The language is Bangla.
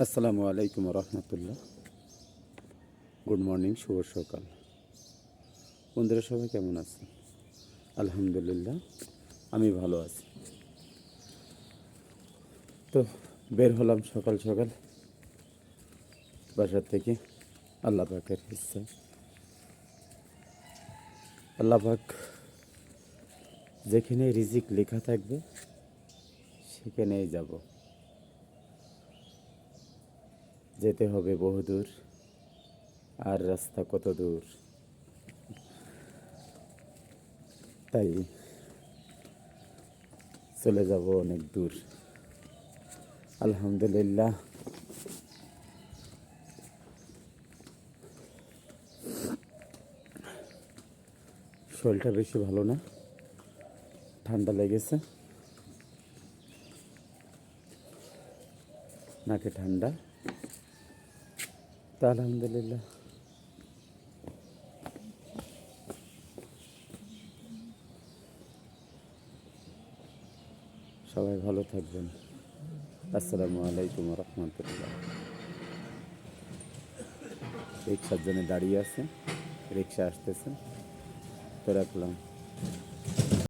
আসসালামু আলাইকুম রহমতুল্লাহ। গুড মর্নিং, শুভ সকাল। বন্ধুরা সবাই কেমন আছেন? আলহামদুলিল্লাহ, আমি ভালো আছি। তো বের হলাম সকাল সকাল বাসার থেকে। আল্লাহ পাকের ইচ্ছা, আল্লাহ পাক যেখানে রিজিক লেখা থাকবে সেখানেই যাব। যেতে হবে বহুদূর, আর রাস্তা কত দূর, তাই চলে যাব অনেক দূর। আলহামদুলিল্লাহ, শরীরটা বেশি ভালো না, ঠান্ডা লেগেছে, নাকে ঠান্ডা। তা আলহামদুলিল্লাহ সবাই ভালো থাকবেন। আসসালামু আলাইকুম রহমতুল্লাহ। রিক্সার জন্য দাঁড়িয়ে আছে, রিক্সা আসতেছে, তো রাখলাম।